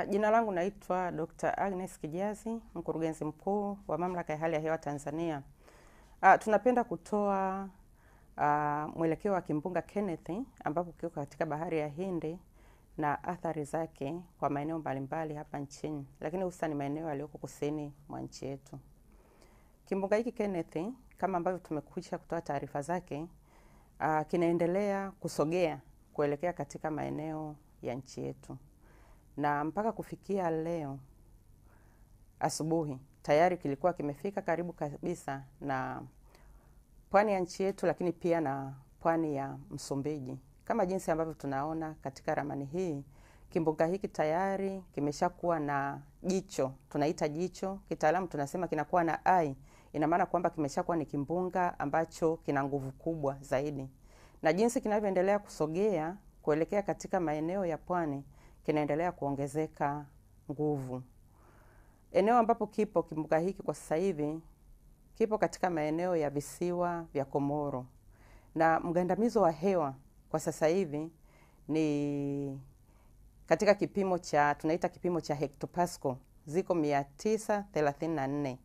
Jina langu naitwa Dr. Agnes Kijazi, mkurugenzi mkuu wa Mamlaka ya Hali ya Hewa Tanzania. Tunapenda kutoa mwelekeo wa kimbunga Kenneth ambapo kiko katika bahari ya Hindi na athari zake kwa maeneo mbalimbali hapa nchini, lakini hususan maeneo yaliyoko kusini mwa nchi yetu. Kimbunga hiki Kenneth, kama ambavyo tumekwisha kutoa taarifa zake, kinaendelea kusogea kuelekea katika maeneo ya nchi yetu. Na mpaka kufikia leo asubuhi tayari kilikuwa kimefika karibu kabisa na pwani ya nchi yetu, lakini pia na pwani ya Msumbiji. Kama jinsi ambavyo tunaona katika ramani hii, kimbunga hiki tayari kimeshakuwa na jicho, tunaita jicho, kitaalamu tunasema kinakuwa na eye. Ina maana kwamba kimeshakuwa ni kimbunga ambacho kina nguvu kubwa zaidi. Na jinsi kinavyoendelea kusogea kuelekea katika maeneo ya pwani, kinaendelea kuongezeka nguvu. Eneo ambapo kipo kimbunga hiki kwa sasa hivi kipo katika maeneo ya visiwa vya Komoro, na mgandamizo wa hewa kwa sasa hivi ni katika kipimo cha tunaita kipimo cha hectopascal, ziko 934.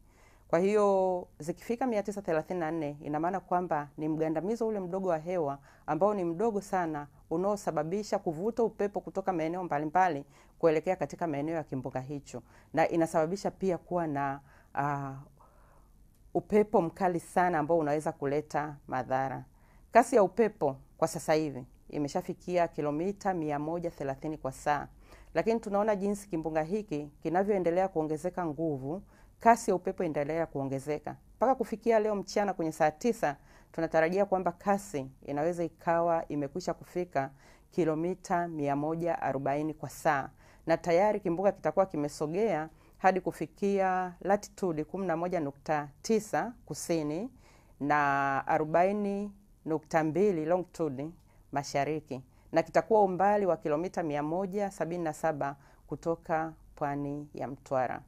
Kwa hiyo zikifika 934 ina maana kwamba ni mgandamizo ule mdogo wa hewa ambao ni mdogo sana, unaosababisha kuvuta upepo kutoka maeneo mbalimbali kuelekea katika maeneo ya kimbunga hicho, na inasababisha pia kuwa na upepo mkali sana ambao unaweza kuleta madhara. Kasi ya upepo kwa sasa hivi imeshafikia kilomita 130 kwa saa, lakini tunaona jinsi kimbunga hiki kinavyoendelea kuongezeka nguvu, kasi ya upepo endelea kuongezeka. Mpaka kufikia leo mchana kwenye saa 9 tunatarajia kwamba kasi inaweza ikawa imekwisha kufika kilomita 140 kwa saa, na tayari kimbunga kitakuwa kimesogea hadi kufikia latitude 11.9 kusini na 40.2 longitude mashariki, na kitakuwa umbali wa kilomita 177 kutoka pwani ya Mtwara.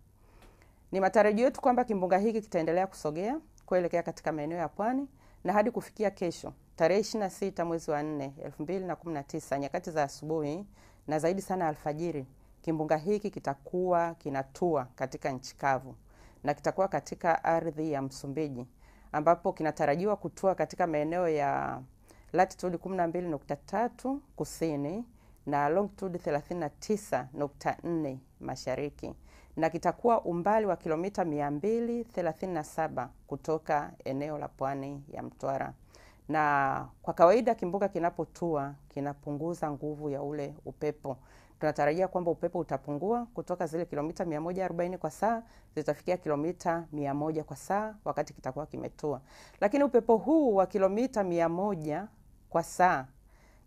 Ni matarajio yetu kwamba kimbunga hiki kitaendelea kusogea kuelekea katika maeneo ya pwani, na hadi kufikia kesho tarehe 26 mwezi wa 4 2019 nyakati za asubuhi na zaidi sana alfajiri, kimbunga hiki kitakuwa kinatua katika nchi kavu na kitakuwa katika ardhi ya Msumbiji, ambapo kinatarajiwa kutua katika maeneo ya latitude 12.3 kusini na longitude 39.4 mashariki, na kitakuwa umbali wa kilomita 237 kutoka eneo la pwani ya Mtwara. Na kwa kawaida kimbunga kinapotua kinapunguza nguvu ya ule upepo. Tunatarajia kwamba upepo utapungua kutoka zile kilomita 140 kwa saa zitafikia kilomita 100 kwa saa wakati kitakuwa kimetua. Lakini upepo huu wa kilomita 100 kwa saa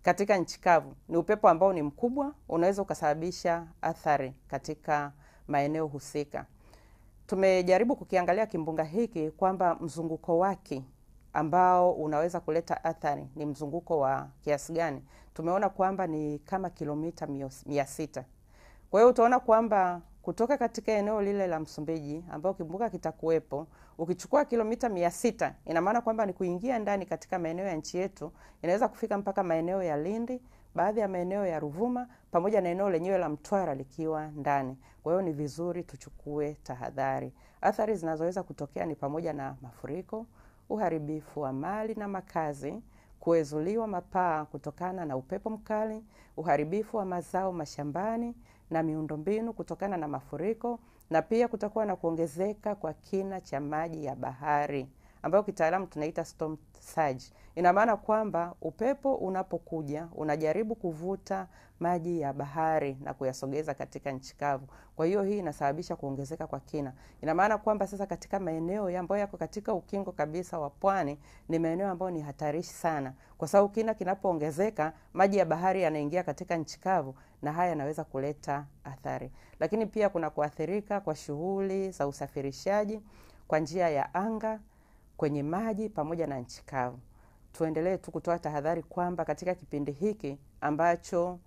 katika nchi kavu ni upepo ambao ni mkubwa, unaweza ukasababisha athari katika maeneo husika. Tumejaribu kukiangalia kimbunga hiki kwamba mzunguko wake ambao unaweza kuleta athari ni mzunguko wa kiasi gani. Tumeona kwamba ni kama kilomita 600. Kwa hiyo utaona kwamba kutoka katika eneo lile la Msumbiji ambao kimbunga kitakuwepo, ukichukua kilomita 600, ina maana kwamba ni kuingia ndani katika maeneo ya nchi yetu, inaweza kufika mpaka maeneo ya Lindi, baadhi ya maeneo ya Ruvuma, pamoja na eneo lenyewe la Mtwara likiwa ndani. Kwa hiyo ni vizuri tuchukue tahadhari. Athari zinazoweza kutokea ni pamoja na mafuriko, uharibifu wa mali na makazi, kuezuliwa mapaa kutokana na upepo mkali, uharibifu wa mazao mashambani na miundombinu kutokana na mafuriko, na pia kutakuwa na kuongezeka kwa kina cha maji ya bahari ambayo kitaalamu tunaita storm surge. Ina maana kwamba upepo unapokuja unajaribu kuvuta maji ya bahari na kuyasogeza katika nchi kavu. Kwa hiyo hii inasababisha kuongezeka kwa kina. Ina maana kwamba sasa katika maeneo ambayo yako katika ukingo kabisa wa pwani ni maeneo ambayo ni hatarishi sana, kwa sababu kina kinapoongezeka maji ya bahari yanaingia katika nchi kavu, na haya yanaweza kuleta athari. Lakini pia kuna kuathirika kwa shughuli za usafirishaji kwa njia ya anga, kwenye maji pamoja na nchi kavu. Tuendelee tu kutoa tahadhari kwamba katika kipindi hiki ambacho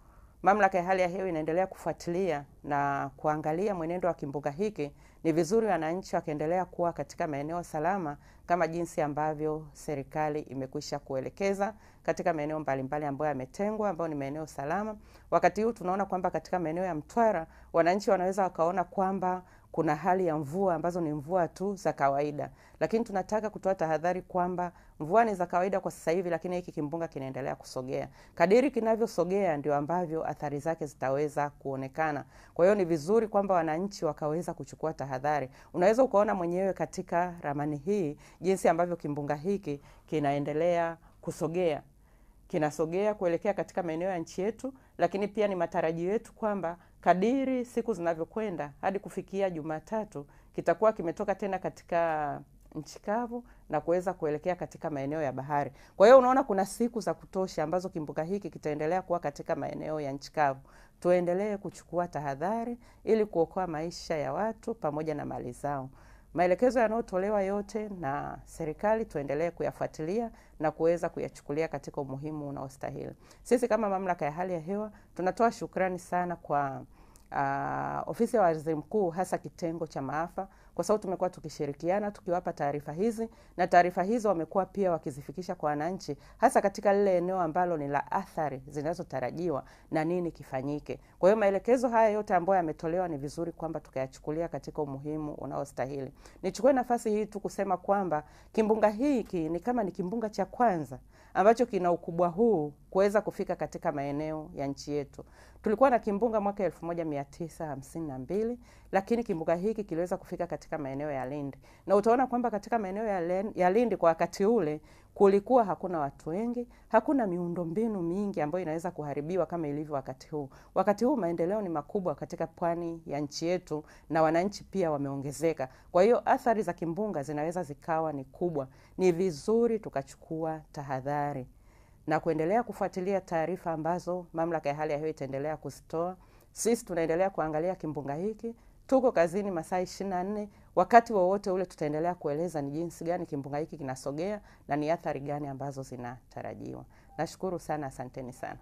mamlaka ya hali ya hewa inaendelea kufuatilia na kuangalia mwenendo wa kimbunga hiki, ni vizuri wananchi wakiendelea kuwa katika maeneo salama kama jinsi ambavyo serikali imekwisha kuelekeza katika maeneo mbalimbali ambayo yametengwa, ambayo ni maeneo salama. Wakati huu tunaona kwamba katika maeneo ya Mtwara wananchi wanaweza wakaona kwamba kuna hali ya mvua ambazo ni mvua tu za kawaida, lakini tunataka kutoa tahadhari kwamba mvua ni za kawaida kwa sasa hivi, lakini hiki kimbunga kinaendelea kusogea. Kadiri kinavyosogea ndio ambavyo athari zake zitaweza kuonekana. Kwa hiyo ni vizuri kwamba wananchi wakaweza kuchukua tahadhari. Unaweza ukaona mwenyewe katika ramani hii jinsi ambavyo kimbunga hiki kinaendelea kusogea. Kinasogea kuelekea katika maeneo ya nchi yetu, lakini pia ni matarajio yetu kwamba kadiri siku zinavyokwenda hadi kufikia Jumatatu kitakuwa kimetoka tena katika nchi kavu na kuweza kuelekea katika maeneo ya bahari. Kwa hiyo unaona kuna siku za kutosha ambazo kimbunga hiki kitaendelea kuwa katika maeneo ya nchi kavu. Tuendelee kuchukua tahadhari ili kuokoa maisha ya watu pamoja na mali zao. Maelekezo yanayotolewa yote na serikali tuendelee kuyafuatilia na kuweza kuyachukulia katika umuhimu unaostahili. Sisi kama mamlaka ya hali ya hewa tunatoa shukrani sana kwa ofisi ya waziri mkuu, hasa kitengo cha maafa, kwa sababu tumekuwa tukishirikiana tukiwapa taarifa hizi, na taarifa hizo wamekuwa pia wakizifikisha kwa wananchi, hasa katika lile eneo ambalo ni la athari zinazotarajiwa na nini kifanyike. Kwa hiyo maelekezo haya yote ambayo yametolewa ni vizuri kwamba tukayachukulia katika umuhimu unaostahili. Nichukue nafasi hii tu kusema kwamba kimbunga hiki ni kama ni kimbunga cha kwanza ambacho kina ukubwa huu kuweza kufika katika maeneo ya nchi yetu. Tulikuwa na kimbunga mwaka 1952, lakini kimbunga hiki kiliweza kufika katika maeneo ya Lindi. Na utaona kwamba katika maeneo ya Lindi kwa wakati ule kulikuwa hakuna watu wengi, hakuna miundombinu mingi ambayo inaweza kuharibiwa kama ilivyo wakati huu. Wakati huu maendeleo ni makubwa katika pwani ya nchi yetu na wananchi pia wameongezeka. Kwa hiyo athari za kimbunga zinaweza zikawa ni kubwa. Ni vizuri tukachukua tahadhari na kuendelea kufuatilia taarifa ambazo mamlaka ya hali ya hewa itaendelea kuzitoa. Sisi tunaendelea kuangalia kimbunga hiki. Tuko kazini masaa 24. Wakati wowote ule tutaendelea kueleza ni jinsi gani kimbunga hiki kinasogea na ni athari gani ambazo zinatarajiwa. Nashukuru sana, asanteni sana.